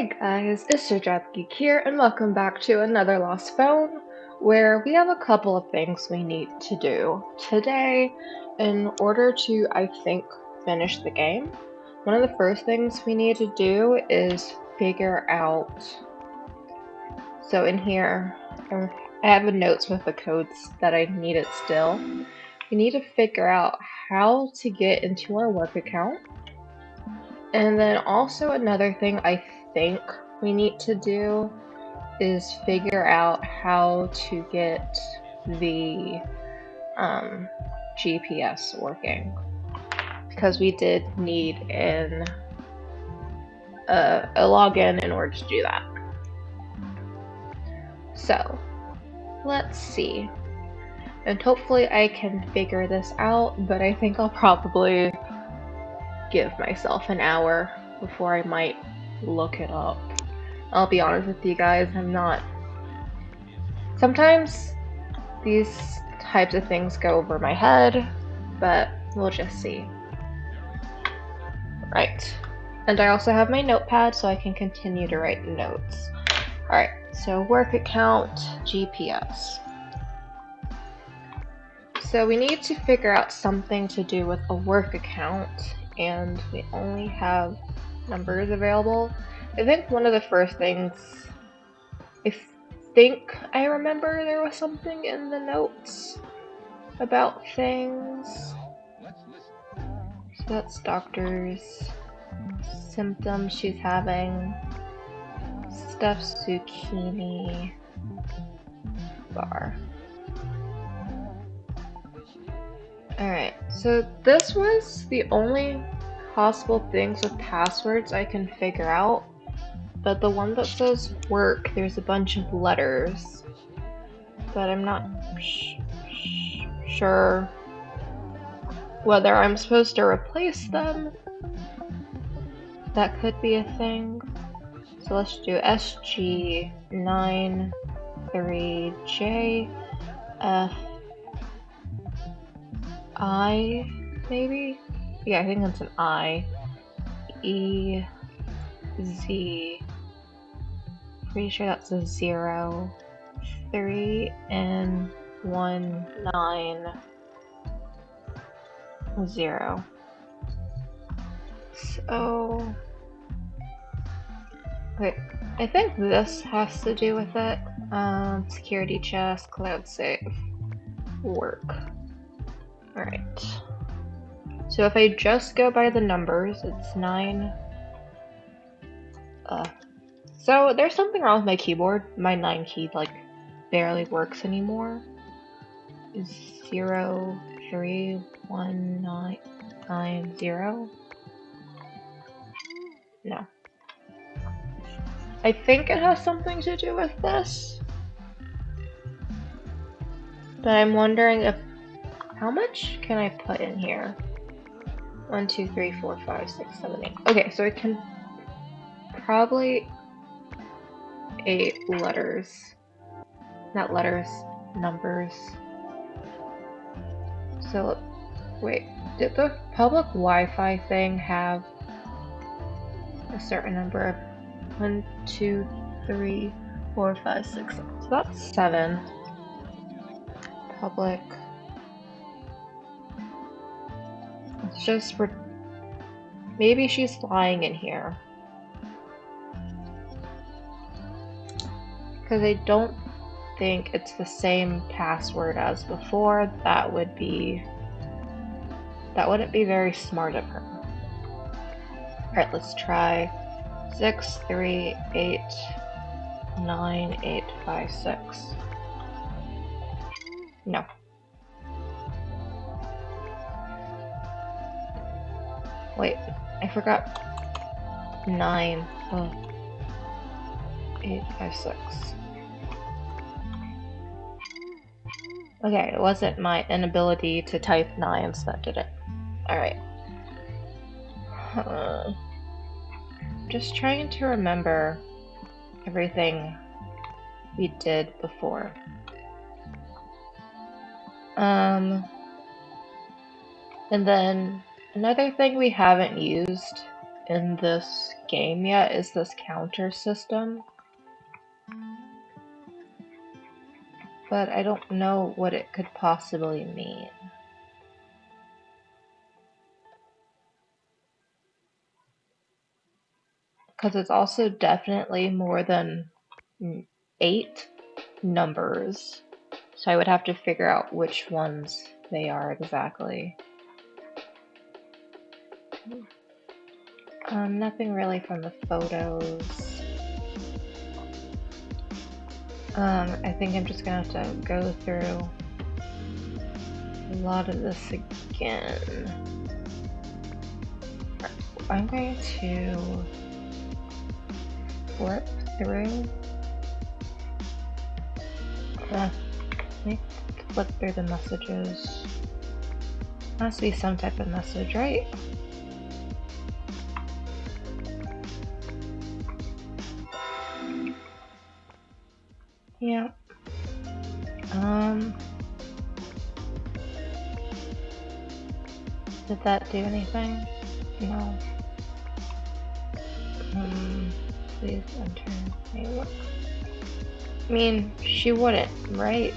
Hey guys, it's Drabble here, and welcome back to another Lost Phone, where we have a couple of things we need to do today in order to, I think, finish the game. One of the first things we need to do is figure out. So in here, I have the notes with the codes that I needed still. We need to figure out how to get into our work account. And then also another thing I think we need to do is figure out how to get the GPS working, because we did need a login in order to do that. So let's see, and hopefully I can figure this out, but I think I'll probably give myself an hour before I might look it up. I'll be honest with you guys, I'm not. Sometimes these types of things go over my head, but we'll just see. Right. And I also have my notepad so I can continue to write notes. Alright, so work account, GPS. So we need to figure out something to do with a work account, and we only have numbers available. I think one of the first things, I think I remember there was something in the notes about things. So that's doctors, symptoms she's having, stuffed zucchini bar. Alright, so this was the only possible things with passwords I can figure out, but the one that says work, there's a bunch of letters, but I'm not sure whether I'm supposed to replace them. That could be a thing. So let's do SG93JFI, maybe? Yeah, I think that's an I. EZ. Pretty sure that's a 0. 3 and 1 9 0. So wait, I think this has to do with it. Security chest, cloud save, work. Alright. So if I just go by the numbers, it's 9. So there's something wrong with my keyboard. My 9 key, like, barely works anymore. 0 3 1 9 9 0. No. I think it has something to do with this. But I'm wondering if... How much can I put in here? 1, 2, 3, 4, 5, 6, 7, 8. Okay, so it can probably 8 letters. Not letters, numbers. So, wait, did the public Wi-Fi thing have a certain number of 1, 2, 3, 4, 5, 6, 7. So that's 7. Public. It's just for... Maybe she's lying in here. Because I don't think it's the same password as before. That wouldn't be very smart of her. Alright, let's try 6 3 8 9 8 5 6. No. Wait, I forgot 9. Oh. 8 5 6. Okay, it wasn't my inability to type 9s that did it. Alright. Just trying to remember everything we did before. And then another thing we haven't used in this game yet is this counter system. But I don't know what it could possibly mean. Because it's also definitely more than 8 numbers. So I would have to figure out which ones they are exactly. Nothing really from the photos. I think I'm just gonna have to go through a lot of this again. I'm going to flip through. Let me flip through the messages. Must be some type of message, right? Yeah. Did that do anything? No. Please enter. Hey, look. I mean, she wouldn't, right?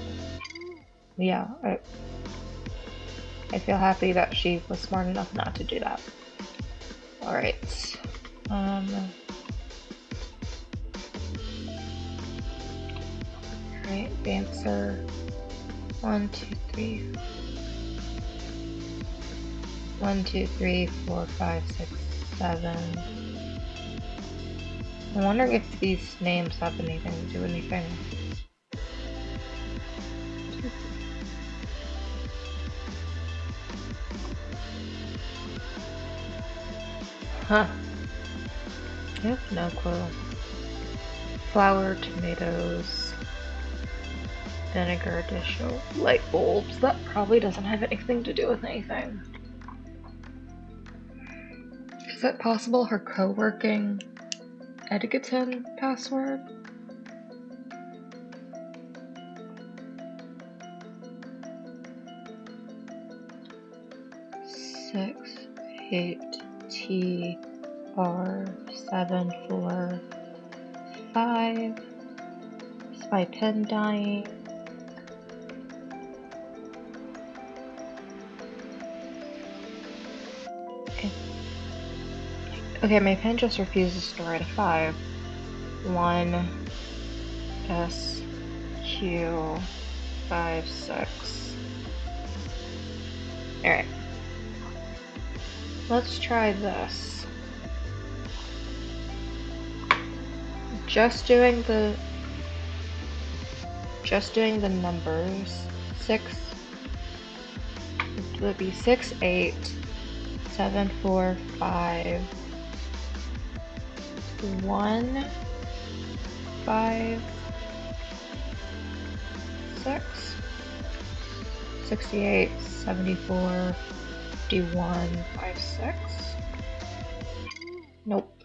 Yeah, I feel happy that she was smart enough not to do that. Alright. Alright, answer 1, 2, 3. 1, 2, 3, 4, 5, 6, 7. I'm wondering if these names have anything to do with anything. Huh. I have no clue. Flour, tomatoes, vinegar, dish soap, light bulbs. That probably doesn't have anything to do with anything. Is it possible her co-working Edgerton password? Six, 8, T, R, 7, 4, 5. Is my pen dying? Okay, my pen just refuses to write a 5. 1, S, Q, 5, 6. Alright. Let's try this. Just doing the numbers. 6 it would be 6, 8, 7, 4, 5, 1, 5, 6, 68, 74, 51, 5, 6. Nope.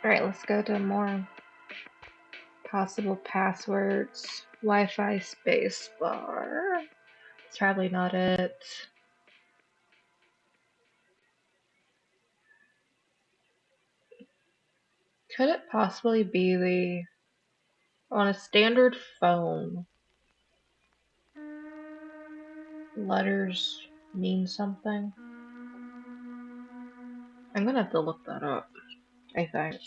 Alright, let's go to more possible passwords. Wi-Fi spacebar. It's probably not it. Could it possibly be on a standard phone, letters mean something? I'm gonna have to look that up, I think.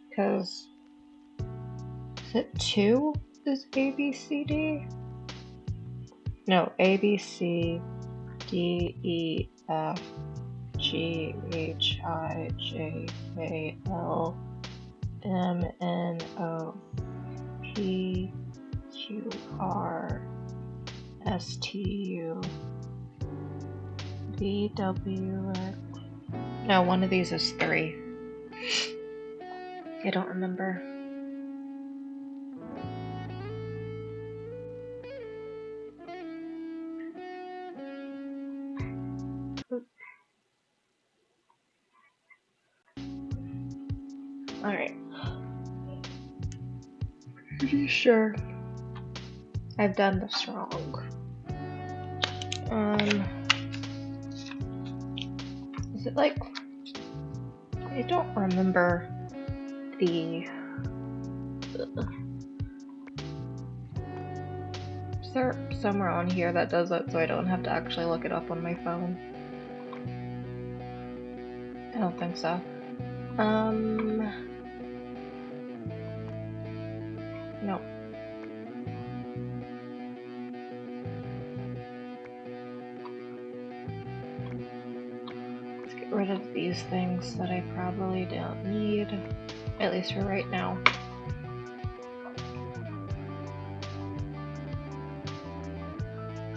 Because, is it 2 is A, B, C, D? No, A, B, C, D, E, F, G, H, I, J, K, L, M, N, O, P, Q, R, S, T, U, V, W, X. No, one of these is 3. I don't remember. Alright. to be sure I've done this wrong. Is it like, I don't remember the, is there somewhere on here that does it so I don't have to actually look it up on my phone? I don't think so. No. Let's get rid of these things that I probably don't need, at least for right now.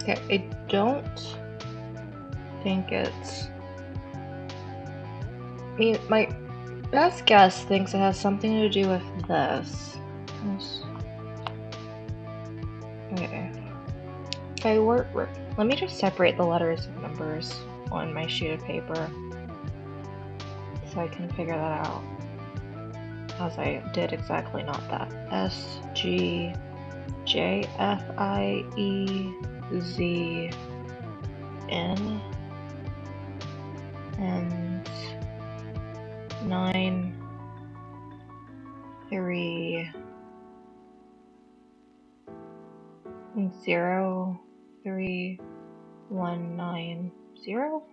Okay, I don't think it's... I mean, my best guess thinks it has something to do with this. Okay. If I were... Let me just separate the letters and numbers on my sheet of paper so I can figure that out. As I did exactly not that. S, G, J, F, I, E, Z, N, and 9, 3, 0, 3, 1, 9, 0.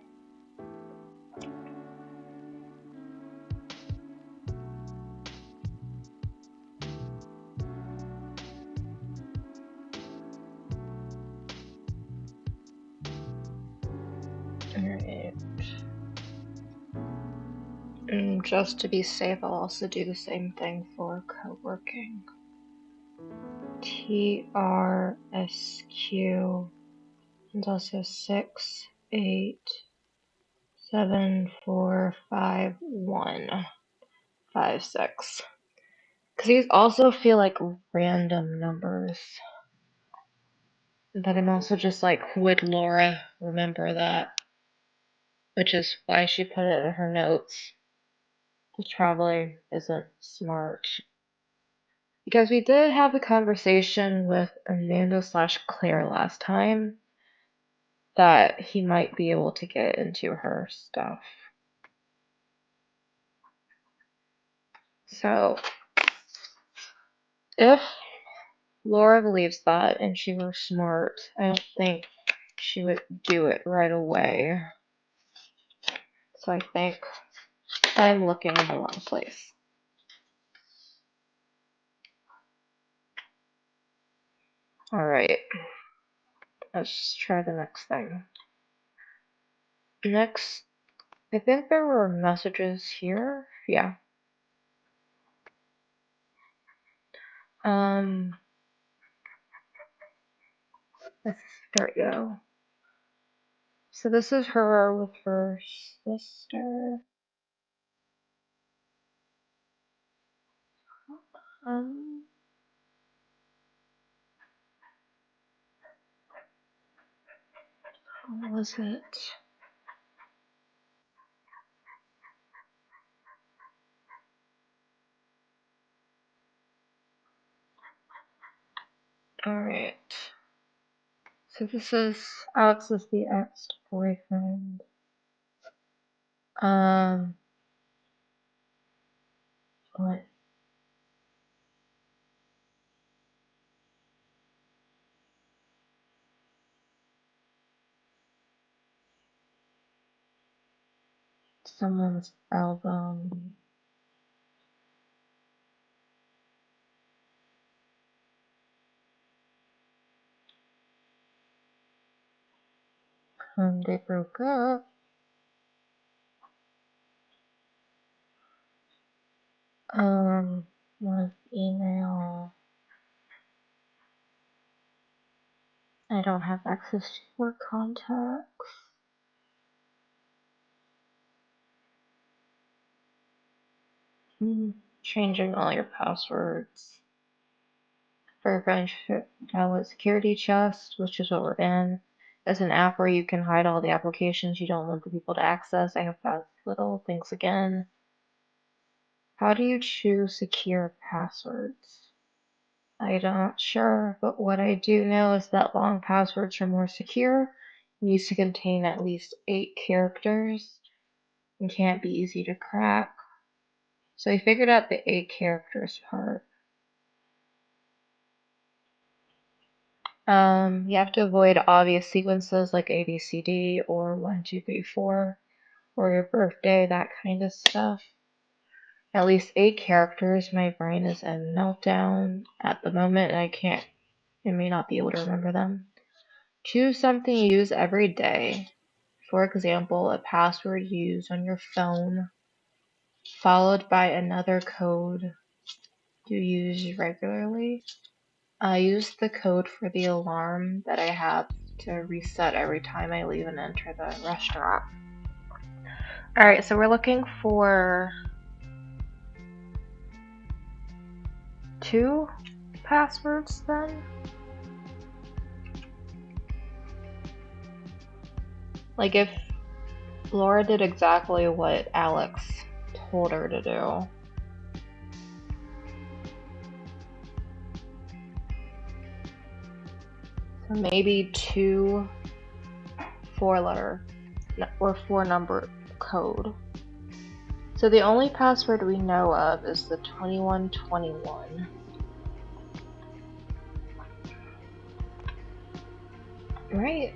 Alright. And just to be safe, I'll also do the same thing for co-working. TRSQ and also 6, 8, 7, 4, 5, 1, 5, 6. Because these also feel like random numbers. But I'm also just like, would Laura remember that? Which is why she put it in her notes. Which probably isn't smart. Because we did have a conversation with Amanda / Claire last time that he might be able to get into her stuff. So, if Laura believes that and she were smart, I don't think she would do it right away. So I think I'm looking in the wrong place. Alright, let's try the next thing. Next, I think there were messages here. Yeah. There we go. So this is her with her sister. What was it? Alright. So this is Alex is the ex-boyfriend. What? Someone's album. They broke up. One email. I don't have access to your contacts. Changing all your passwords. For your friendship, download Security Chest, which is what we're in. It's an app where you can hide all the applications you don't want the people to access. I have found little things again. How do you choose secure passwords? I'm not sure, but what I do know is that long passwords are more secure, needs to contain at least 8 characters, and can't be easy to crack. So I figured out the 8 characters part. You have to avoid obvious sequences like ABCD or 1, 2, 3, 4, or your birthday, that kind of stuff. At least 8 characters. My brain is in meltdown at the moment, and I may not be able to remember them. Choose something you use every day. For example, a password used on your phone, followed by another code you use regularly. I use the code for the alarm that I have to reset every time I leave and enter the restaurant. Alright, so we're looking for 2 passwords then? Like if Laura did exactly what Alex told her to do. So maybe 2 4-letter or 4-number code. So the only password we know of is the 2121. Right.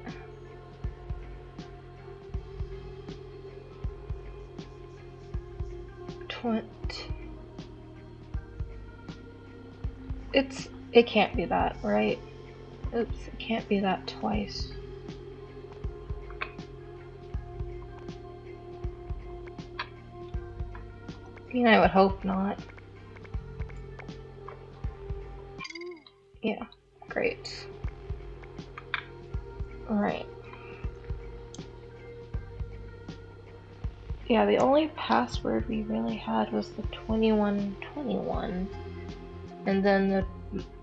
It can't be that, right? Oops, it can't be that twice. I would hope not. Yeah, great. Alright. Yeah, the only password we really had was the 2121. And then the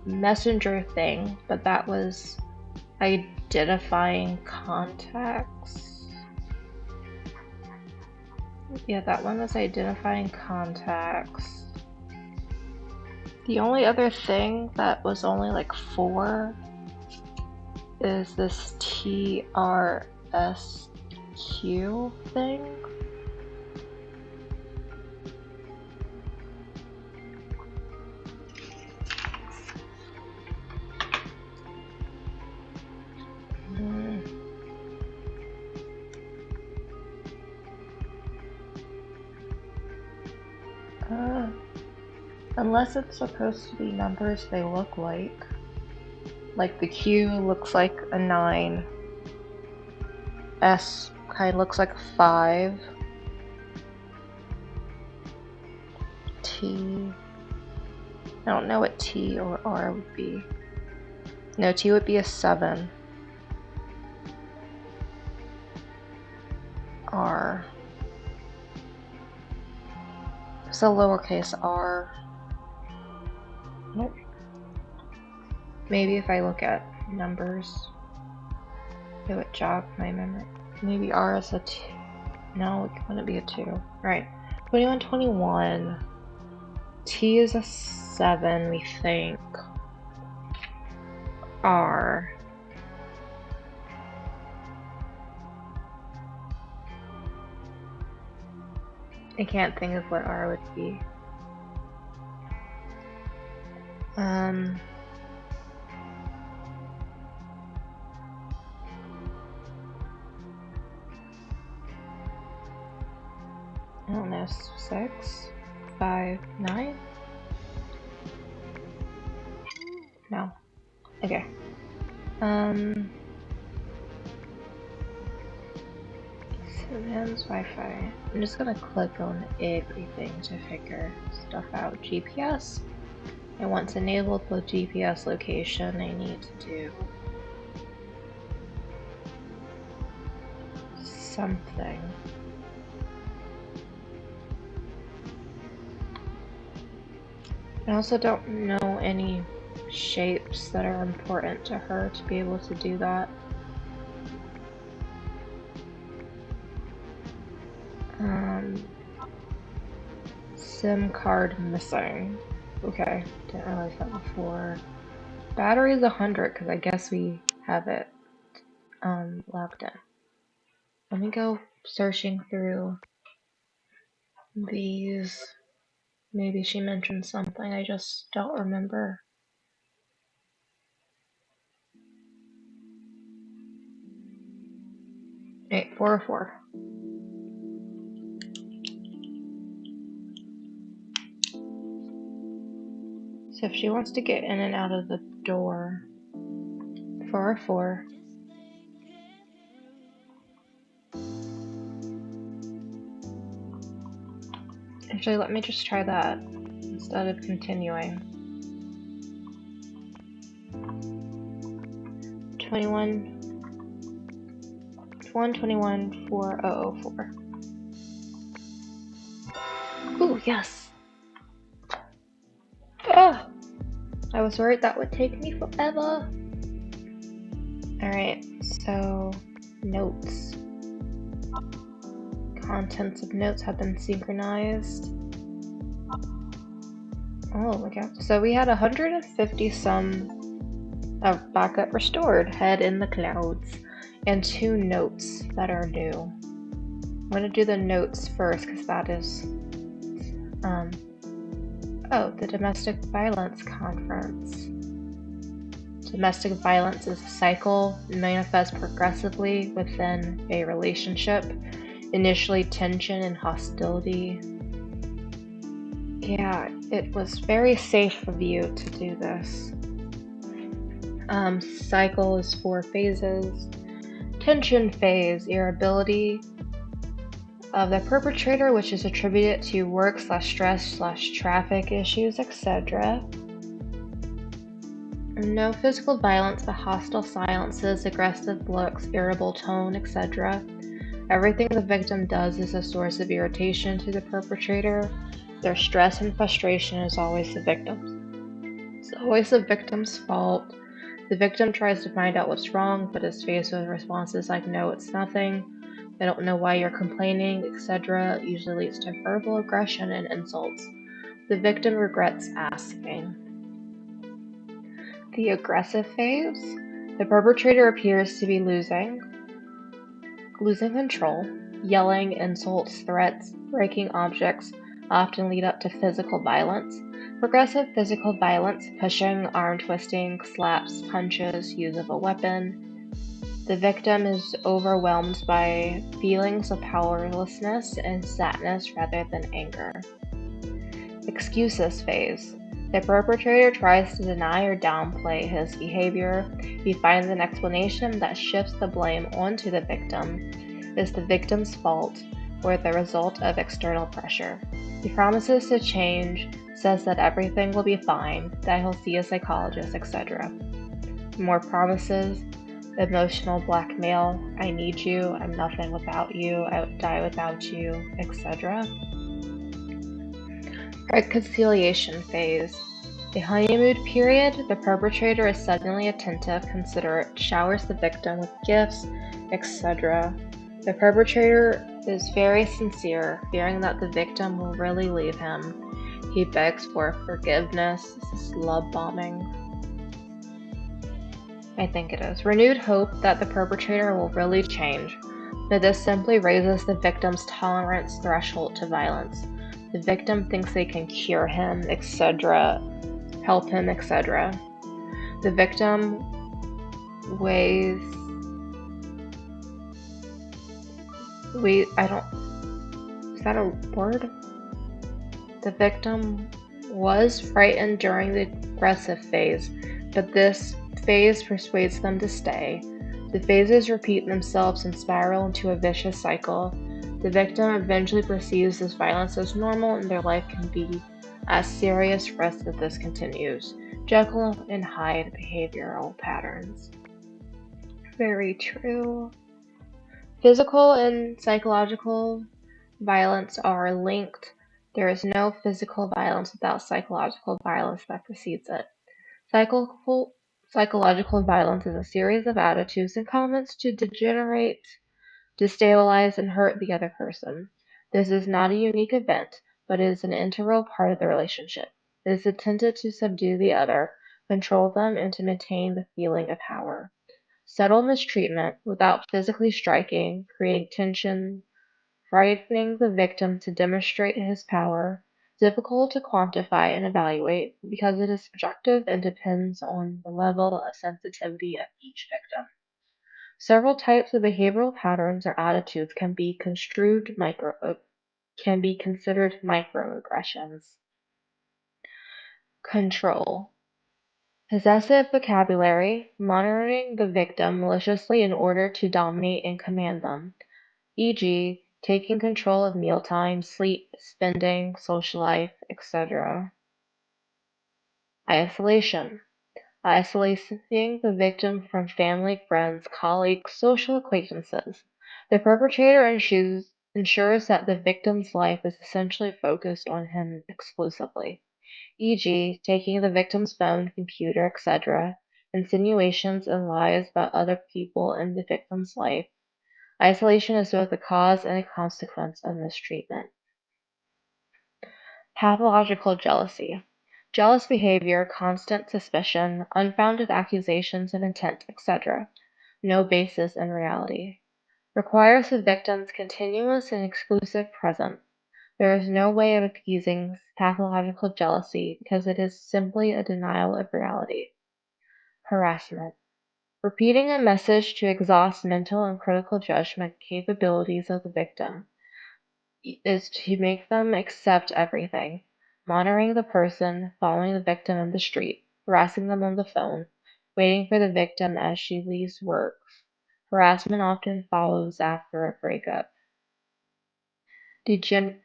messenger thing, but that was identifying contacts. Yeah, that one was identifying contacts. The only other thing that was only like 4 is this TRSQ thing. Unless it's supposed to be numbers they look like. Like the Q looks like a 9. S kind of looks like a 5. T. I don't know what T or R would be. No, T would be a 7. R. It's a lowercase r. Nope. Maybe if I look at numbers, it would jog my memory. Maybe R is a 2. No, it wouldn't be a 2. Right. 2121. T is a 7, we think. R. I can't think of what R would be. I don't know, 6, 5, 9? No. Okay. Synapse Wi-Fi. I'm just gonna click on everything to figure stuff out. GPS. And once enabled with GPS location, I need to do something. I also don't know any shapes that are important to her to be able to do that. SIM card missing. Okay, didn't realize that before. Battery is 100 because I guess we have it logged in. Let me go searching through these. Maybe she mentioned something, I just don't remember. Eight, 404. So if she wants to get in and out of the door, 404. Actually, let me just try that instead of continuing. 121 4004. Ooh, yes! Ah! I was worried that would take me forever. Alright, so notes. Contents of notes have been synchronized. Oh my god. So we had 150 some of backup restored, head in the clouds, and 2 notes that are new. I'm gonna do the notes first because that is the domestic violence conference. Domestic violence is a cycle and manifests progressively within a relationship. Initially tension and hostility. Yeah, it was very safe of you to do this. Cycle is 4 phases. Tension phase, irritability of the perpetrator, which is attributed to work/stress/traffic issues, etc. No physical violence, but hostile silences, aggressive looks, irritable tone, etc. Everything the victim does is a source of irritation to the perpetrator. Their stress and frustration is always the victim's. It's always the victim's fault. The victim tries to find out what's wrong, but is faced with responses like, no, it's nothing, I don't know why you're complaining, etc. It usually leads to verbal aggression and insults. The victim regrets asking. The aggressive phase. The perpetrator appears to be losing control. Yelling, insults, threats, breaking objects often lead up to physical violence. Progressive physical violence, pushing, arm twisting, slaps, punches, use of a weapon. The victim is overwhelmed by feelings of powerlessness and sadness rather than anger. Excuses phase. The perpetrator tries to deny or downplay his behavior. He finds an explanation that shifts the blame onto the victim. Is the victim's fault or the result of external pressure. He promises to change, says that everything will be fine, that he'll see a psychologist, etc. More promises, emotional blackmail, I need you, I'm nothing without you, I would die without you, etc. Reconciliation phase. The honeymoon period, the perpetrator is suddenly attentive, considerate, showers the victim with gifts, etc. The perpetrator is very sincere, fearing that the victim will really leave him. He begs for forgiveness. This is love bombing. I think it is. Renewed hope that the perpetrator will really change, but this simply raises the victim's tolerance threshold to violence. The victim thinks they can cure him, etc., help him, etc. The victim weighs... Is that a word? The victim was frightened during the aggressive phase, but this phase persuades them to stay. The phases repeat themselves and spiral into a vicious cycle. The victim eventually perceives this violence as normal and their life can be at serious risk if this continues. Jekyll and Hyde behavioral patterns. Very true. Physical and psychological violence are linked. There is no physical violence without psychological violence that precedes it. Psychological violence is a series of attitudes and comments to degenerate, destabilize, and hurt the other person. This is not a unique event, but is an integral part of the relationship. It is intended to subdue the other, control them, and to maintain the feeling of power. Subtle mistreatment without physically striking, creating tension, frightening the victim to demonstrate his power, difficult to quantify and evaluate because it is subjective and depends on the level of sensitivity of each victim. Several types of behavioral patterns or attitudes can be considered microaggressions. Control. Possessive vocabulary, monitoring the victim maliciously in order to dominate and command them, e.g., taking control of mealtime, sleep, spending, social life, etc. Isolation. Isolating the victim from family, friends, colleagues, social acquaintances. The perpetrator ensures that the victim's life is essentially focused on him exclusively, e.g., taking the victim's phone, computer, etc., insinuations and lies about other people in the victim's life. Isolation is both a cause and a consequence of mistreatment. Pathological jealousy. Jealous behavior, constant suspicion, unfounded accusations of intent, etc. No basis in reality. Requires the victim's continuous and exclusive presence. There is no way of appeasing pathological jealousy because it is simply a denial of reality. Harassment. Repeating a message to exhaust mental and critical judgment capabilities of the victim is to make them accept everything. Monitoring the person, following the victim in the street, harassing them on the phone, waiting for the victim as she leaves work. Harassment often follows after a breakup. Denigration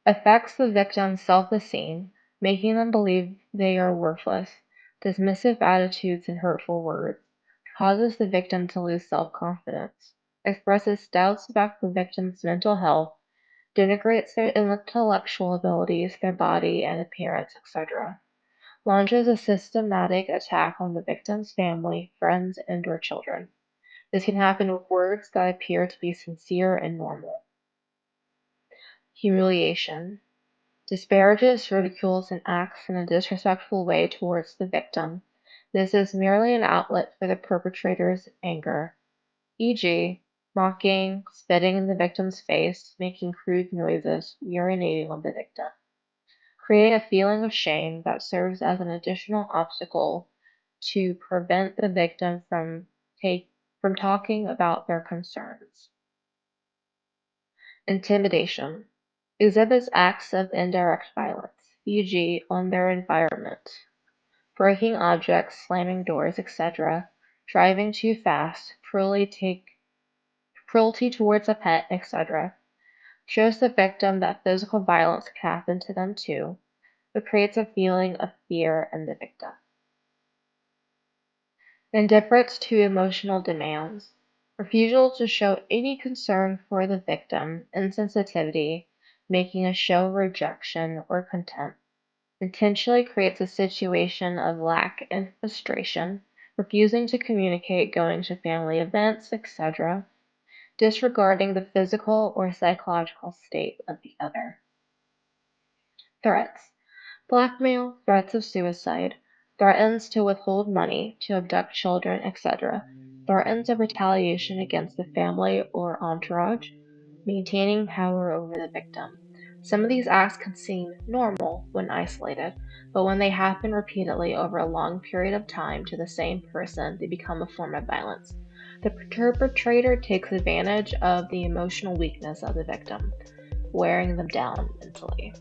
affects the victim's self-esteem, making them believe they are worthless. Dismissive attitudes and hurtful words causes the victim to lose self-confidence. Expresses doubts about the victim's mental health, denigrates their intellectual abilities, their body and appearance, etc. Launches a systematic attack on the victim's family, friends, and/or children. This can happen with words that appear to be sincere and normal. Humiliation. Disparages, ridicules, and acts in a disrespectful way towards the victim. This is merely an outlet for the perpetrator's anger, e.g., mocking, spitting in the victim's face, making crude noises, urinating on the victim, creating a feeling of shame that serves as an additional obstacle to prevent the victim from talking about their concerns. Intimidation exhibits acts of indirect violence, e.g., on their environment, breaking objects, slamming doors, etc., driving too fast, cruelty towards a pet, etc., shows the victim that physical violence can happen to them too, but creates a feeling of fear in the victim. Indifference to emotional demands. Refusal to show any concern for the victim, insensitivity, making a show of rejection or contempt. Intentionally creates a situation of lack and frustration, refusing to communicate, going to family events, etc., disregarding the physical or psychological state of the other. Threats. Blackmail, threats of suicide, threatens to withhold money, to abduct children, etc., threatens of retaliation against the family or entourage, maintaining power over the victim. Some of these acts can seem normal when isolated, but when they happen repeatedly over a long period of time to the same person, they become a form of violence. The perpetrator takes advantage of the emotional weakness of the victim, wearing them down mentally.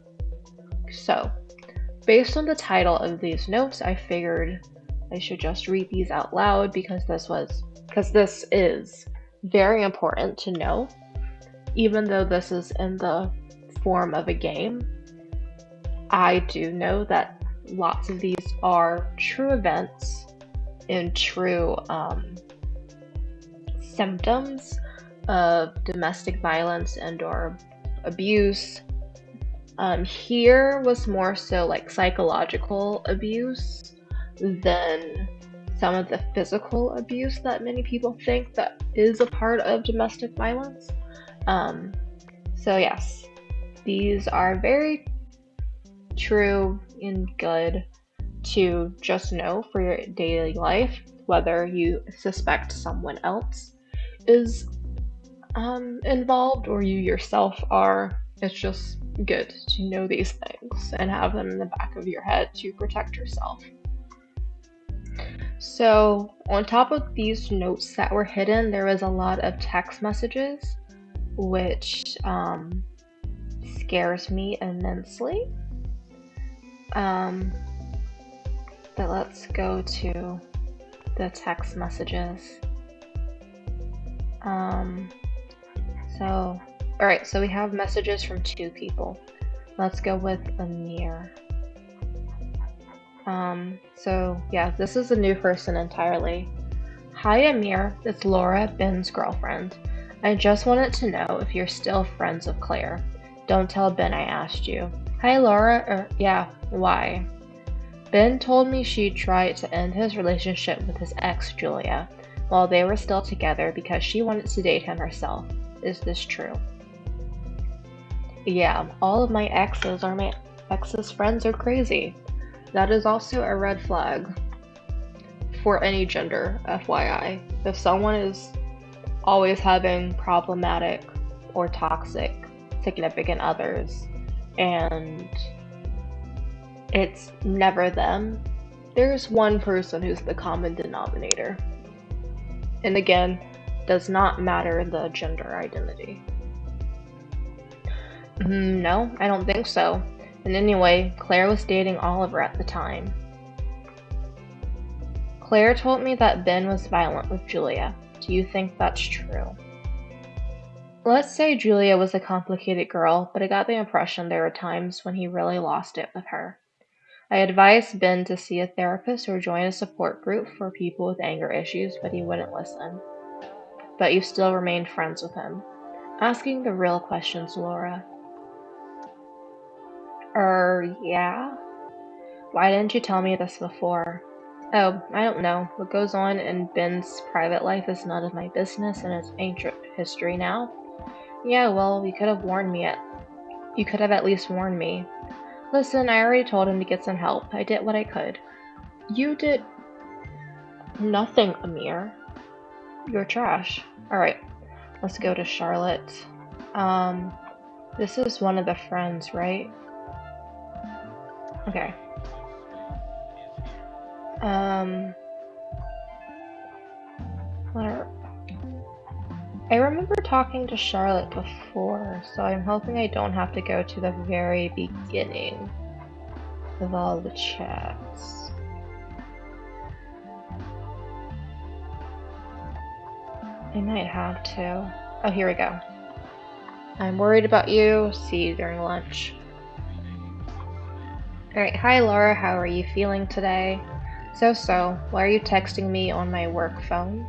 So, based on the title of these notes, I figured I should just read these out loud because this is very important to know. Even though this is in the form of a game, I do know that lots of these are true events and true symptoms of domestic violence and/or abuse. Here was more so like psychological abuse than some of the physical abuse that many people think that is a part of domestic violence. So yes, these are very true and good to just know for your daily life, whether you suspect someone else is involved or you yourself are. It's just good to know these things and have them in the back of your head to protect yourself. So, on top of these notes that were hidden, there was a lot of text messages, which scares me immensely. But let's go to the text messages. Alright, so we have messages from 2 people. Let's go with Amir. So yeah, this is a new person entirely. Hi Amir, it's Laura, Ben's girlfriend. I just wanted to know if you're still friends with Claire. Don't tell Ben I asked you. Hi Laura, yeah, why? Ben told me she tried to end his relationship with his ex, Julia, while they were still together because she wanted to date him herself. Is this true? Yeah, all of my exes friends are crazy. That is also a red flag for any gender, FYI. If someone is always having problematic or toxic significant others and it's never them, there's one person who's the common denominator. And again, does not matter the gender identity. No, I don't think so. And anyway, Claire was dating Oliver at the time. Claire told me that Ben was violent with Julia. Do you think that's true? Let's say Julia was a complicated girl, but I got the impression there were times when he really lost it with her. I advised Ben to see a therapist or join a support group for people with anger issues, but he wouldn't listen. But you still remained friends with him. Asking the real questions, Laura. Yeah? Why didn't you tell me this before? Oh, I don't know. What goes on in Ben's private life is none of my business and it's ancient history now. Yeah, well, you could have warned me. You could have at least warned me. Listen, I already told him to get some help. I did what I could. You did nothing, Amir. You're trash. Alright, let's go to Charlotte. This is one of the friends, right? Okay. I remember talking to Charlotte before, so I'm hoping I don't have to go to the very beginning of all the chats. I might have to. Oh, here we go. I'm worried about you. See you during lunch. Alright, hi Laura, how are you feeling today? So, why are you texting me on my work phone?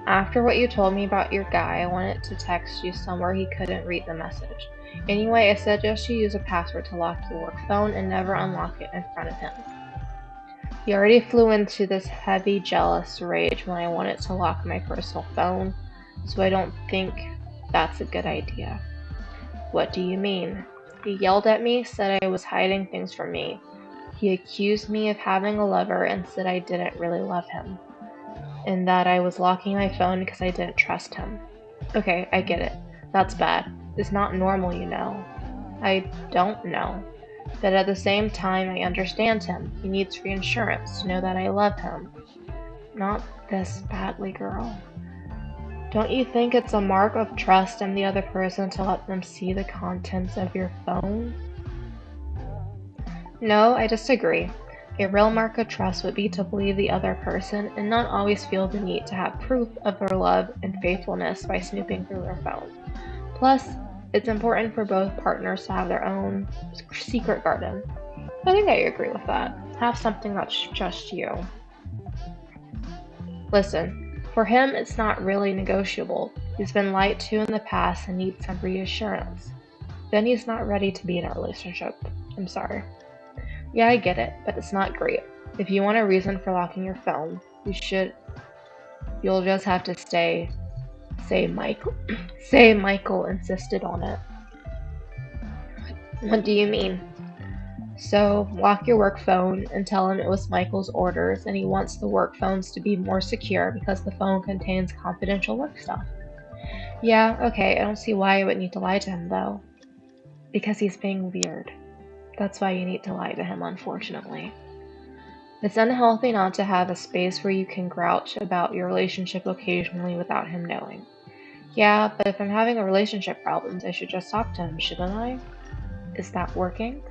After what you told me about your guy, I wanted to text you somewhere he couldn't read the message. Anyway, I suggest you use a password to lock your work phone and never unlock it in front of him. He already flew into this heavy, jealous rage when I wanted to lock my personal phone, so I don't think that's a good idea. What do you mean? He yelled at me, said I was hiding things from me. He accused me of having a lover and said I didn't really love him, and that I was locking my phone because I didn't trust him. Okay, I get it. That's bad. It's not normal, you know. I don't know. But at the same time, I understand him. He needs reassurance to know that I love him. Not this badly, girl. Don't you think it's a mark of trust in the other person to let them see the contents of your phone? No, I disagree. A real mark of trust would be to believe the other person and not always feel the need to have proof of their love and faithfulness by snooping through their phone. Plus, it's important for both partners to have their own secret garden. I think I agree with that. Have something that's just you. Listen, for him it's not really negotiable. He's been lied to in the past and needs some reassurance. Then he's not ready to be in a relationship. I'm sorry. Yeah, I get it, but it's not great. If you want a reason for locking your phone, you'll just have to say Michael insisted on it. What do you mean? So lock your work phone and tell him it was Michael's orders and he wants the work phones to be more secure because the phone contains confidential work stuff. Yeah, okay, I don't see why I would need to lie to him though. Because he's being weird. That's why you need to lie to him, unfortunately. It's unhealthy not to have a space where you can grouch about your relationship occasionally without him knowing. Yeah, but if I'm having a relationship problems, I should just talk to him, shouldn't I? Is that working?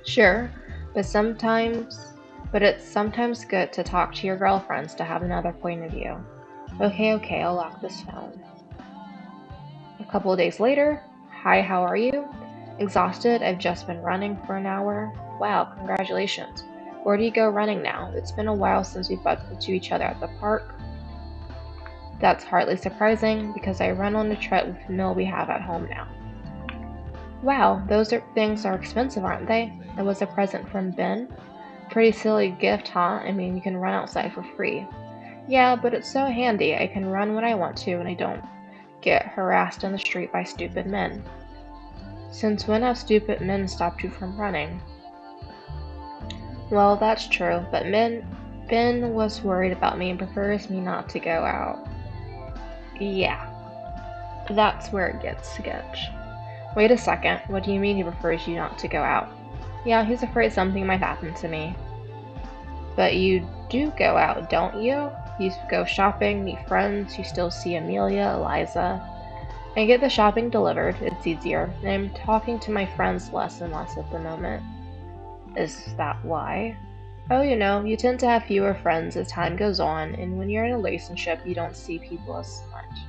Sure, but it's sometimes good to talk to your girlfriends to have another point of view. Okay, I'll lock this phone. A couple of days later, hi, how are you? Exhausted, I've just been running for an hour. Wow, congratulations. Where do you go running now? It's been a while since we bumped into each other at the park. That's hardly surprising because I run on the treadmill we have at home now. Wow, things are expensive, aren't they? It was a present from Ben. Pretty silly gift, huh? I mean, you can run outside for free. Yeah, but it's so handy. I can run when I want to and I don't get harassed in the street by stupid men. Since when have stupid men stopped you from running? Well, that's true, but Ben was worried about me and prefers me not to go out. Yeah, that's where it gets sketch. Wait a second, what do you mean he prefers you not to go out? Yeah, he's afraid something might happen to me. But you do go out, don't you? You go shopping, meet friends, you still see Amelia, Eliza. I get the shopping delivered, it's easier, and I'm talking to my friends less and less at the moment. Is that why? Oh, you tend to have fewer friends as time goes on, and when you're in a relationship, you don't see people as much.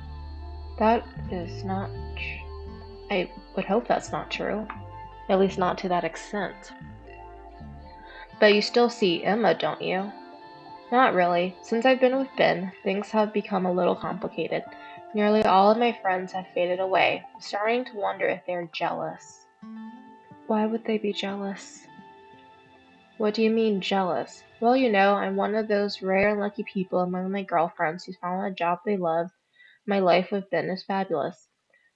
That is not. I would hope that's not true. At least not to that extent. But you still see Emma, don't you? Not really. Since I've been with Ben, things have become a little complicated. Nearly all of my friends have faded away. I'm starting to wonder if they're jealous. Why would they be jealous? What do you mean, jealous? Well, I'm one of those rare and lucky people among my girlfriends who found a job they love. My life with Ben is fabulous.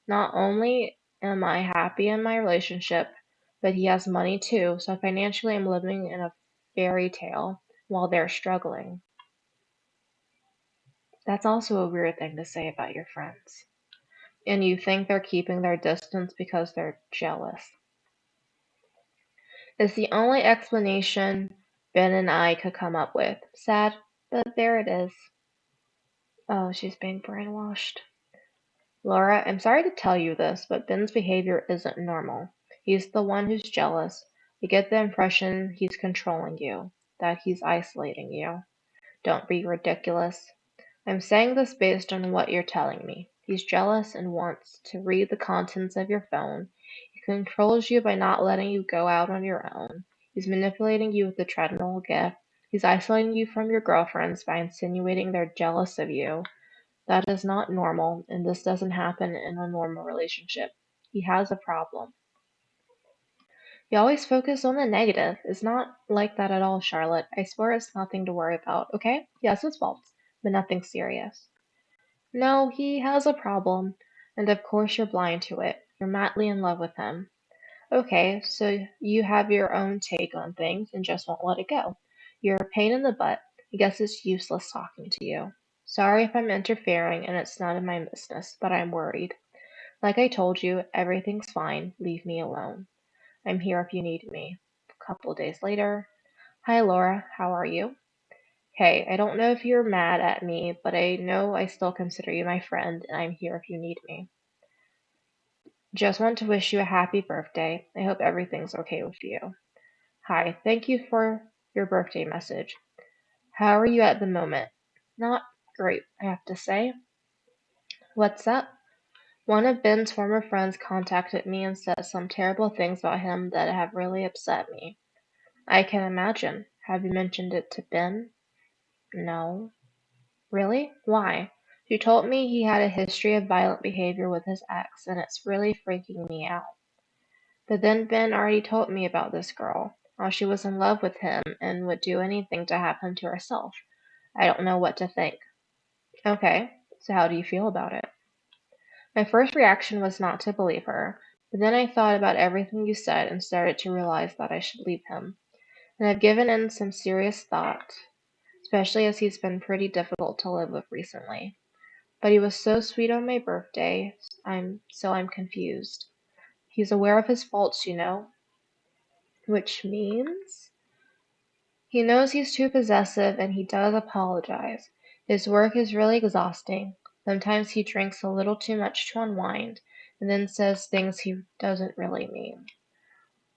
Not only am I happy in my relationship, but he has money too, so financially I'm living in a fairy tale while they're struggling. That's also a weird thing to say about your friends. And you think they're keeping their distance because they're jealous. It's the only explanation Ben and I could come up with. Sad, but there it is. Oh, she's being brainwashed. Laura, I'm sorry to tell you this, but Ben's behavior isn't normal. He's the one who's jealous. You get the impression he's controlling you, that he's isolating you. Don't be ridiculous. I'm saying this based on what you're telling me. He's jealous and wants to read the contents of your phone. He controls you by not letting you go out on your own. He's manipulating you with the treadmill gift. He's isolating you from your girlfriends by insinuating they're jealous of you. That is not normal, and this doesn't happen in a normal relationship. He has a problem. You always focus on the negative. It's not like that at all, Charlotte. I swear it's nothing to worry about, okay? Yes, it's faults, but nothing serious. No, he has a problem, and of course you're blind to it. You're madly in love with him. Okay, so you have your own take on things and just won't let it go. You're a pain in the butt. I guess it's useless talking to you. Sorry if I'm interfering and it's none of my business, but I'm worried. Like I told you, everything's fine. Leave me alone. I'm here if you need me. A couple days later. Hi, Laura. How are you? Hey, I don't know if you're mad at me, but I know I still consider you my friend, and I'm here if you need me. Just want to wish you a happy birthday. I hope everything's okay with you. Hi, thank you for your birthday message. How are you at the moment? Not great, I have to say. What's up? One of Ben's former friends contacted me and said some terrible things about him that have really upset me. I can imagine. Have you mentioned it to Ben? No. Really? Why? She told me he had a history of violent behavior with his ex, and it's really freaking me out. But then Ben already told me about this girl, how she was in love with him and would do anything to have him to herself. I don't know what to think. Okay, so how do you feel about it? My first reaction was not to believe her. But then I thought about everything you said and started to realize that I should leave him. And I've given in some serious thought, especially as he's been pretty difficult to live with recently. But he was so sweet on my birthday, I'm confused. He's aware of his faults, which means he knows he's too possessive and he does apologize. His work is really exhausting. Sometimes he drinks a little too much to unwind and then says things he doesn't really mean.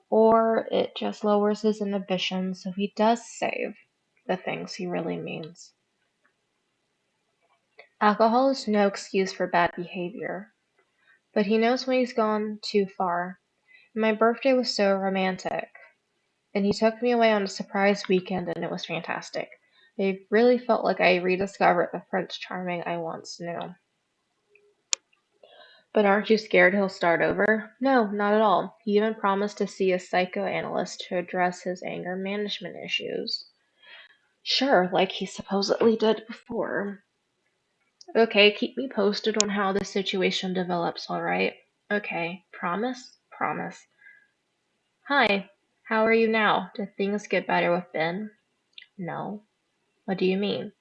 Or it just lowers his inhibition so he does say the things he really means. Alcohol is no excuse for bad behavior, but he knows when he's gone too far. My birthday was so romantic, and he took me away on a surprise weekend, and it was fantastic. I really felt like I rediscovered the Prince Charming I once knew. But aren't you scared he'll start over? No, not at all. He even promised to see a psychoanalyst to address his anger management issues. Sure, like he supposedly did before. Okay, keep me posted on how the situation develops, alright? Okay, promise? Promise. Hi, how are you now? Did things get better with Ben? No. What do you mean?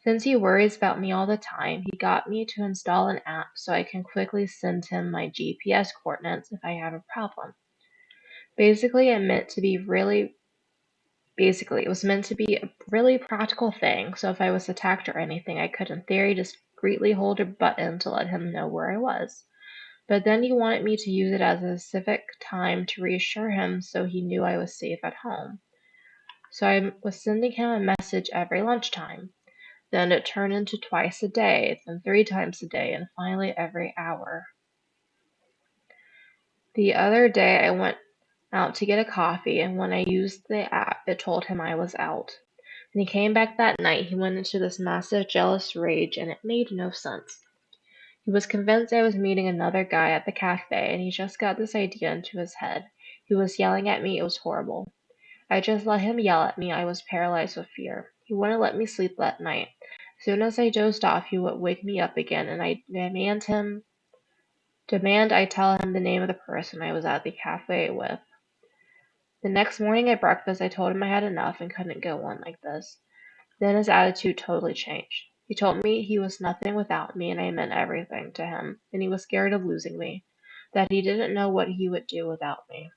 Since he worries about me all the time, he got me to install an app so I can quickly send him my GPS coordinates if I have a problem. Basically, it meant to be really Basically, it was meant to be a really practical thing, so if I was attacked or anything, I could in theory discreetly hold a button to let him know where I was. But then he wanted me to use it as a civic time to reassure him so he knew I was safe at home. So I was sending him a message every lunchtime. Then it turned into twice a day, then 3 times a day, and finally every hour. The other day I went out to get a coffee, and when I used the app, it told him I was out. When he came back that night, he went into this massive jealous rage, and it made no sense. He was convinced I was meeting another guy at the cafe, and he just got this idea into his head. He was yelling at me, it was horrible. I just let him yell at me, I was paralyzed with fear. He wouldn't let me sleep that night. As soon as I dozed off, he would wake me up again, and I demand I tell him the name of the person I was at the cafe with. The next morning at breakfast, I told him I had enough and couldn't go on like this. Then his attitude totally changed. He told me he was nothing without me and I meant everything to him, and he was scared of losing me, that he didn't know what he would do without me.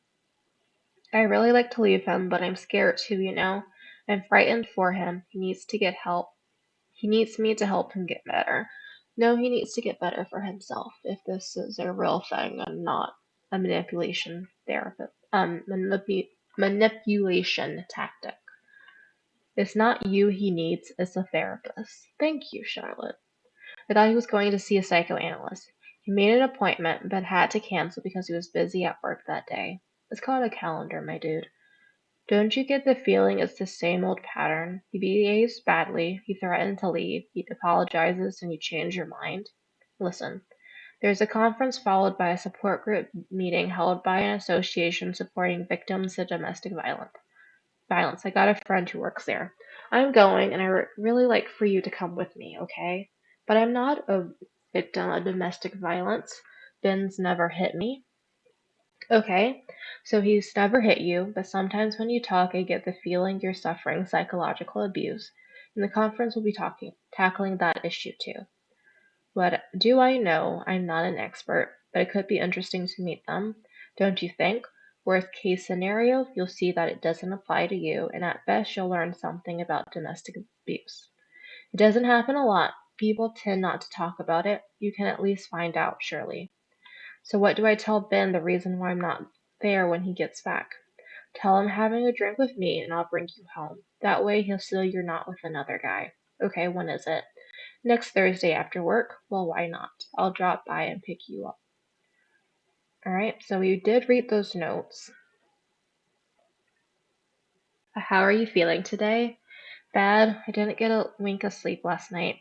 I really like to leave him, but I'm scared too. I'm frightened for him. He needs to get help. He needs me to help him get better. No, he needs to get better for himself if this is a real thing and not a manipulation therapist. Manipulation tactic. It's not you he needs, it's a therapist. Thank you, Charlotte. I thought he was going to see a psychoanalyst. He made an appointment, but had to cancel because he was busy at work that day. It's called a calendar, my dude. Don't you get the feeling it's the same old pattern? He behaves badly, he threatens to leave, he apologizes, and you change your mind? Listen, there's a conference followed by a support group meeting held by an association supporting victims of domestic violence. I got a friend who works there. I'm going, and really like for you to come with me, okay? But I'm not a victim of domestic violence. Ben's never hit me. Okay, so he's never hit you, but sometimes when you talk, I get the feeling you're suffering psychological abuse, and the conference will be tackling that issue too. What do I know? I'm not an expert, but it could be interesting to meet them, don't you think? Worst case scenario, you'll see that it doesn't apply to you, and at best, you'll learn something about domestic abuse. It doesn't happen a lot. People tend not to talk about it. You can at least find out, surely. So, what do I tell Ben the reason why I'm not there when he gets back? Tell him having a drink with me, and I'll bring you home. That way, he'll see you're not with another guy. Okay, when is it? Next Thursday after work? Well, why not? I'll drop by and pick you up. Alright, so we did read those notes. How are you feeling today? Bad. I didn't get a wink of sleep last night.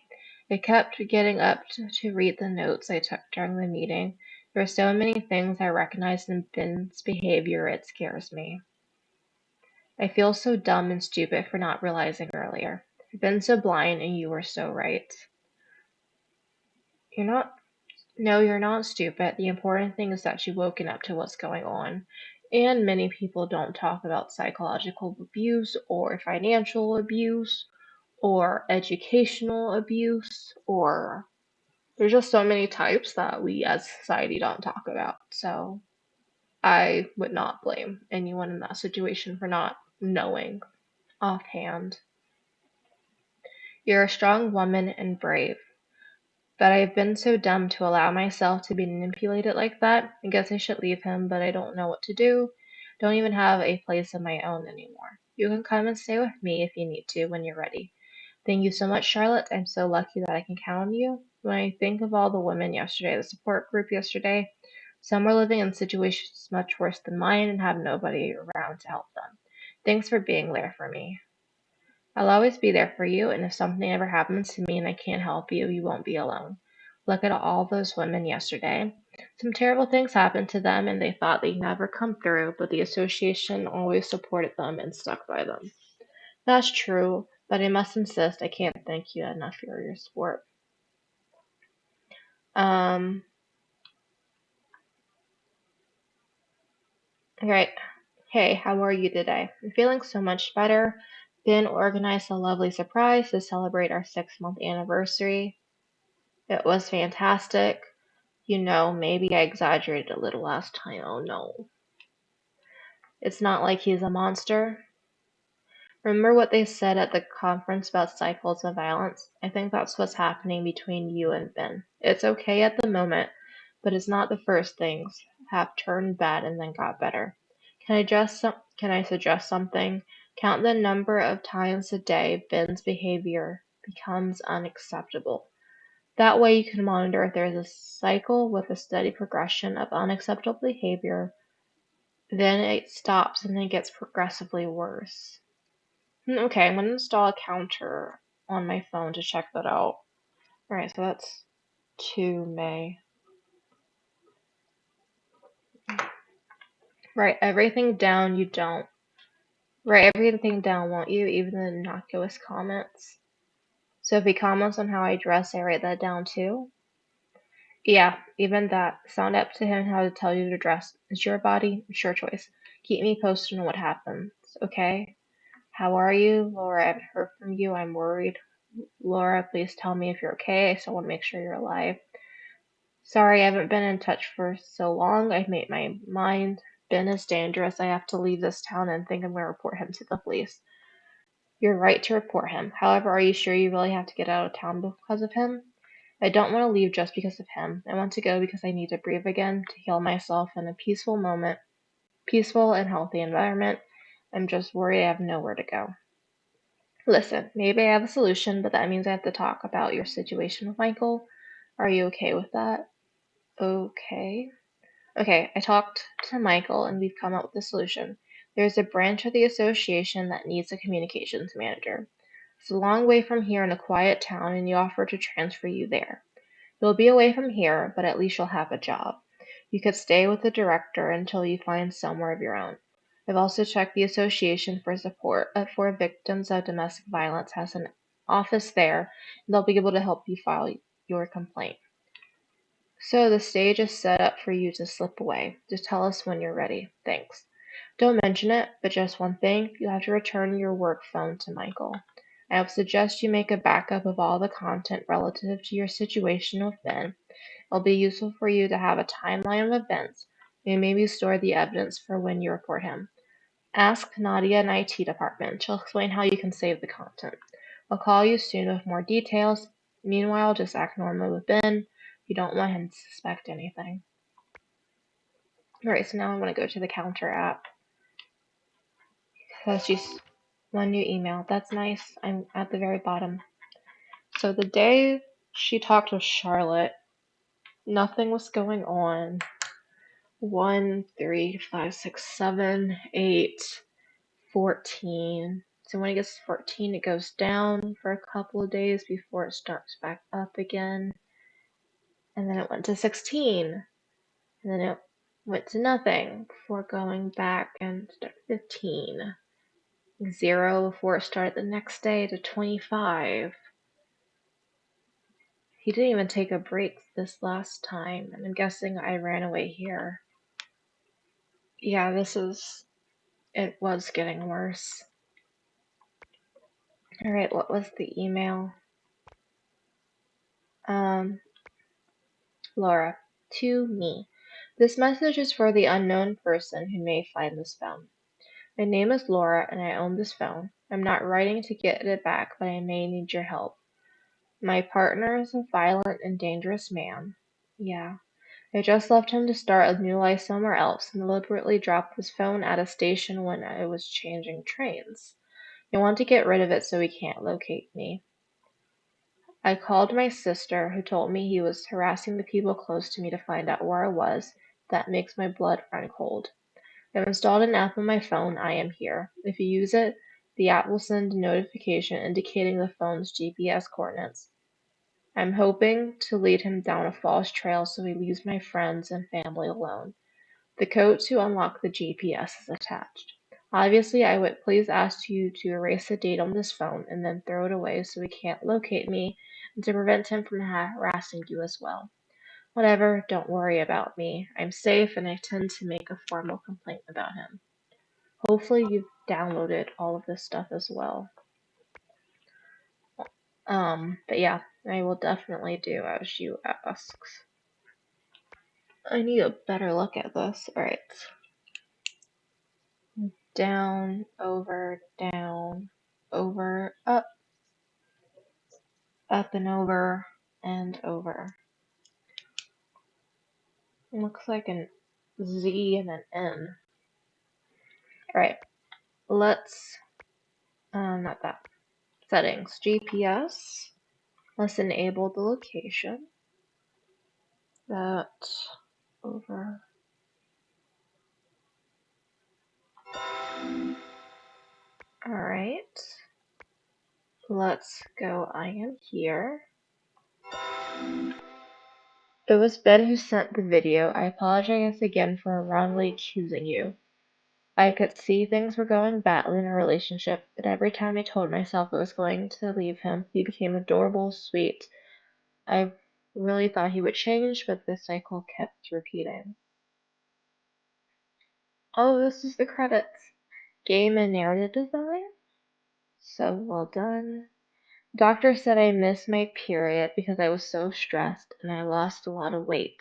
I kept getting up to read the notes I took during the meeting. There are so many things I recognize in Ben's behavior, it scares me. I feel so dumb and stupid for not realizing earlier. I've been so blind, and you were so right. You're not No, you're not stupid. The important thing is that you've woken up to what's going on. And many people don't talk about psychological abuse or financial abuse or educational abuse, or there's just so many types that we as a society don't talk about. So I would not blame anyone in that situation for not knowing offhand. You're a strong woman and brave. But I've been so dumb to allow myself to be manipulated like that. I guess I should leave him, but I don't know what to do. Don't even have a place of my own anymore. You can come and stay with me if you need to when you're ready. Thank you so much, Charlotte. I'm so lucky that I can count on you. When I think of all the women yesterday, the support group yesterday, some were living in situations much worse than mine and have nobody around to help them. Thanks for being there for me. I'll always be there for you, and if something ever happens to me and I can't help you, you won't be alone. Look at all those women yesterday. Some terrible things happened to them, and they thought they'd never come through, but the association always supported them and stuck by them. That's true, but I must insist I can't thank you enough for your support. Um, right. Hey, how are you today? I'm feeling so much better. Ben organized a lovely surprise to celebrate our 6 month anniversary. It was fantastic. Maybe I exaggerated a little last time. Oh no. It's not like he's a monster. Remember what they said at the conference about cycles of violence? I think that's what's happening between you and Ben. It's okay at the moment, but it's not the first things have turned bad and then got better. Can I suggest something? Count the number of times a day Ben's behavior becomes unacceptable. That way you can monitor if there is a cycle with a steady progression of unacceptable behavior, then it stops and then gets progressively worse. Okay, I'm gonna install a counter on my phone to check that out. Alright, so that's 2 May. Write everything down you don't. Write everything down, won't you? Even the innocuous comments. So if he comments on how I dress, I write that down too? Yeah, even that. It's not up to him how to tell you to dress. It's your body, it's your choice. Keep me posted on what happens, okay? How are you? Laura, I haven't heard from you. I'm worried. Laura, please tell me if you're okay. I still want to make sure you're alive. Sorry, I haven't been in touch for so long. I've made my mind. Ben is dangerous. I have to leave this town and think I'm going to report him to the police. You're right to report him. However, are you sure you really have to get out of town because of him? I don't want to leave just because of him. I want to go because I need to breathe again, to heal myself in a peaceful and healthy environment. I'm just worried I have nowhere to go. Listen, maybe I have a solution, but that means I have to talk about your situation with Michael. Are you okay with that? Okay. Okay, I talked to Michael and we've come up with a solution. There's a branch of the association that needs a communications manager. It's a long way from here in a quiet town, and he offered to transfer you there. You'll be away from here, but at least you'll have a job. You could stay with the director until you find somewhere of your own. I've also checked the Association for Support for Victims of Domestic Violence has an office there, and they'll be able to help you file your complaint. So the stage is set up for you to slip away. Just tell us when you're ready. Thanks. Don't mention it, but just one thing, you have to return your work phone to Michael. I would suggest you make a backup of all the content relative to your situation with Ben. It'll be useful for you to have a timeline of events, and maybe store the evidence for when you report him. Ask Nadia in IT department. She'll explain how you can save the content. I'll call you soon with more details. Meanwhile, just act normally with Ben. You don't want him to suspect anything. Alright, so now I want to go to the counter app. Because she's one new email. That's nice. I'm at the very bottom. So the day she talked with Charlotte, nothing was going on. 1, 3, 5, 6, 7, 8, 14. So when it gets to 14, it goes down for a couple of days before it starts back up again. And then it went to 16. And then it went to nothing before going back and start 15. 0 before it started the next day to 25. He didn't even take a break this last time, and I'm guessing I ran away here. Yeah, it was getting worse. Alright, what was the email? Laura, to me. This message is for the unknown person who may find this phone. My name is Laura and I own this phone. I'm not writing to get it back, but I may need your help. My partner is a violent and dangerous man. Yeah. I just left him to start a new life somewhere else and deliberately dropped his phone at a station when I was changing trains. I want to get rid of it so he can't locate me. I called my sister, who told me he was harassing the people close to me to find out where I was. That makes my blood run cold. I've installed an app on my phone, I Am Here. If you use it, the app will send a notification indicating the phone's GPS coordinates. I'm hoping to lead him down a false trail so he leaves my friends and family alone. The code to unlock the GPS is attached. Obviously, I would please ask you to erase the date on this phone and then throw it away so he can't locate me and to prevent him from harassing you as well. Whatever, don't worry about me. I'm safe and I intend to make a formal complaint about him. Hopefully you've downloaded all of this stuff as well. But yeah, I will definitely do as you asked. I need a better look at this. Alright. Down, over, up and over, and over. It looks like an Z and an N. Alright, let's, not that. Settings, GPS. Let's enable the location. That, over. Alright. Let's go, I am here. It was Ben who sent the video. I apologize again for wrongly accusing you. I could see things were going badly in our relationship, and every time I told myself I was going to leave him, he became adorable, sweet. I really thought he would change, but this cycle kept repeating. Oh, this is the credits. Game and narrative design? So well done. Doctor said I missed my period because I was so stressed and I lost a lot of weight.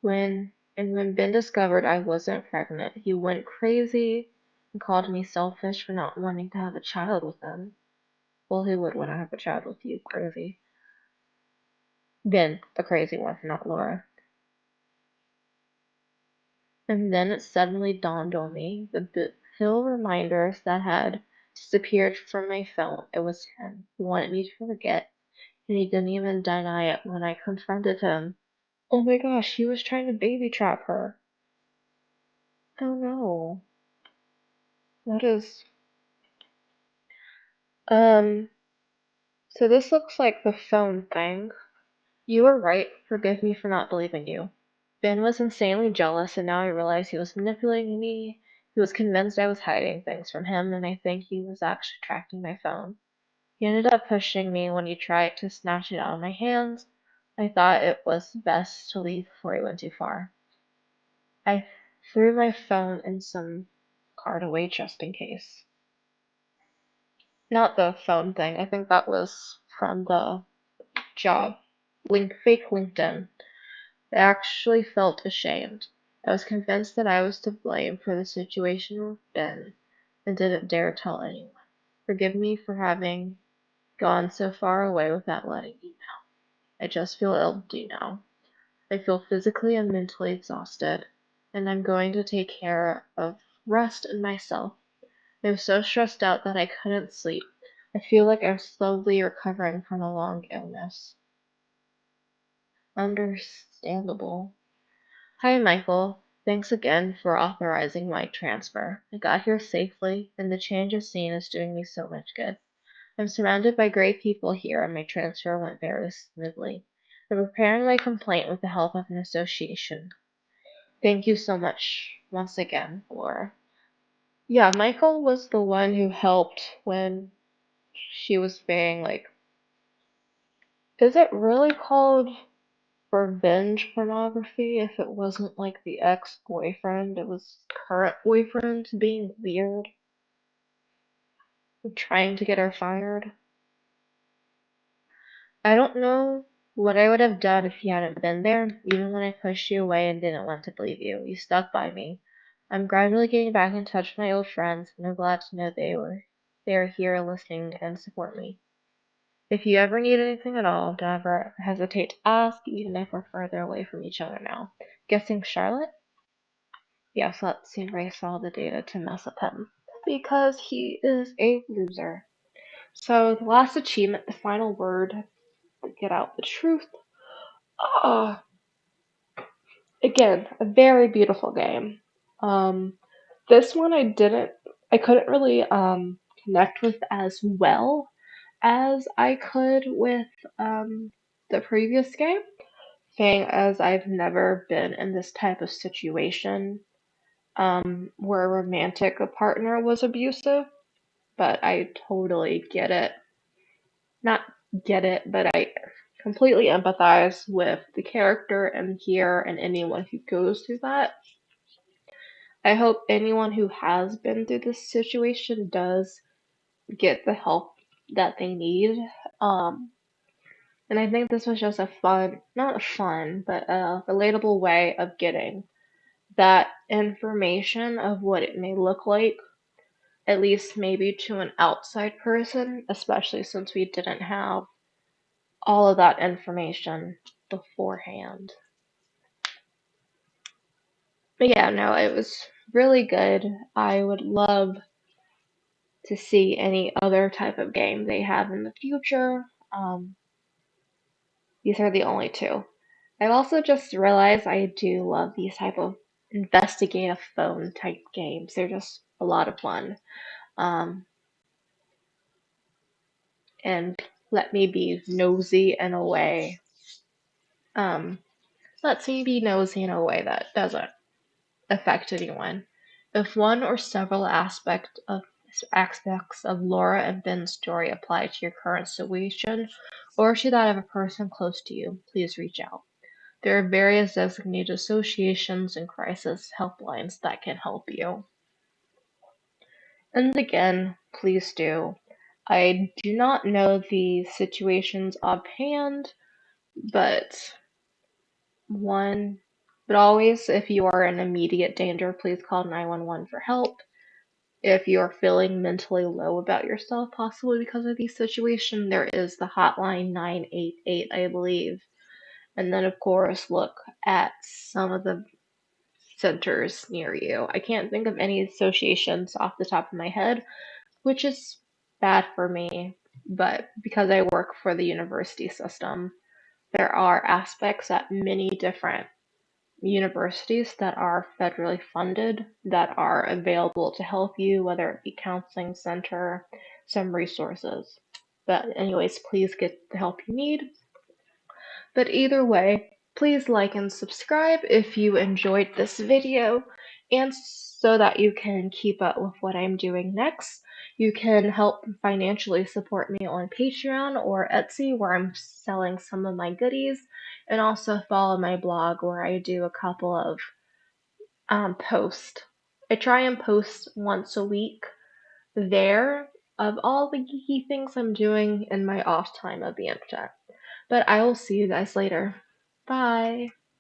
When Ben discovered I wasn't pregnant, he went crazy and called me selfish for not wanting to have a child with him. Well, who would want to have a child with you, crazy? Ben, the crazy one, not Laura. And then it suddenly dawned on me the pill reminders that had disappeared from my phone. It was him. He wanted me to forget, and he didn't even deny it when I confronted him. Oh my gosh, he was trying to baby trap her. Oh no. That is. Um, so this looks like the phone thing. You were right. Forgive me for not believing you. Ben was insanely jealous, and now I realize he was manipulating me. He was convinced I was hiding things from him, and I think he was actually tracking my phone. He ended up pushing me when he tried to snatch it out of my hands. I thought it was best to leave before he went too far. I threw my phone and some card away just in case. Not the phone thing. I think that was from the job. Fake LinkedIn. I actually felt ashamed. I was convinced that I was to blame for the situation with Ben and didn't dare tell anyone. Forgive me for having gone so far away without letting you know. I just feel empty now. I feel physically and mentally exhausted, and I'm going to take care of rest and myself. I was so stressed out that I couldn't sleep. I feel like I'm slowly recovering from a long illness. Understandable. Hi, Michael. Thanks again for authorizing my transfer. I got here safely, and the change of scene is doing me so much good. I'm surrounded by great people here, and my transfer went very smoothly. I'm preparing my complaint with the help of an association. Thank you so much once again, Laura. Yeah, Michael was the one who helped when she was being like Is it really called revenge pornography if it wasn't like the ex-boyfriend? It was current boyfriend being weird and trying to get her fired. I don't know what I would have done if you hadn't been there, even when I pushed you away and didn't want to believe you. You stuck by me. I'm gradually getting back in touch with my old friends, and I'm glad to know they are here listening and support me. If you ever need anything at all, don't ever hesitate to ask, even if we're further away from each other now. Guessing Charlotte? Yes, let's erase all the data to mess up him. Because he is a loser. So, the last achievement, the final word, get out the truth. Oh, again, a very beautiful game. Um, this one I couldn't really connect with as well as I could with the previous game, saying as I've never been in this type of situation where a romantic partner was abusive, but I totally get it. Not get it, but I completely empathize with the character and here and anyone who goes through that. I hope anyone who has been through this situation does get the help that they need. Um, and I think this was just a fun, not fun, but a relatable way of getting that information of what it may look like, at least maybe to an outside person, especially since we didn't have all of that information beforehand. But yeah, no, it was really good. I would love to see any other type of game they have in the future. Um, these are the only two. I've also just realized I do love these type of investigative phone type games. They're just a lot of fun. Um, and let me be nosy in a way. Um, lets me be nosy in a way that doesn't affect anyone. If one or several aspects of Laura and Ben's story apply to your current situation or to that of a person close to you, please reach out. There are various designated associations and crisis helplines that can help you. And again, please do. I do not know the situations offhand, but one, but always, if you are in immediate danger, please call 911 for help. If you're feeling mentally low about yourself, possibly because of these situations, there is the hotline 988, I believe. And then, of course, look at some of the centers near you. I can't think of any associations off the top of my head, which is bad for me, but because I work for the university system, there are aspects at many different universities that are federally funded that are available to help you, whether it be counseling center, some resources. But anyways, please get the help you need. But either way, please like and subscribe if you enjoyed this video, and so that you can keep up with what I'm doing next. You can help financially support me on Patreon or Etsy, where I'm selling some of my goodies, and also follow my blog where I do a couple of posts. I try and post once a week there of all the geeky things I'm doing in my off time of the internet. But I will see you guys later. Bye.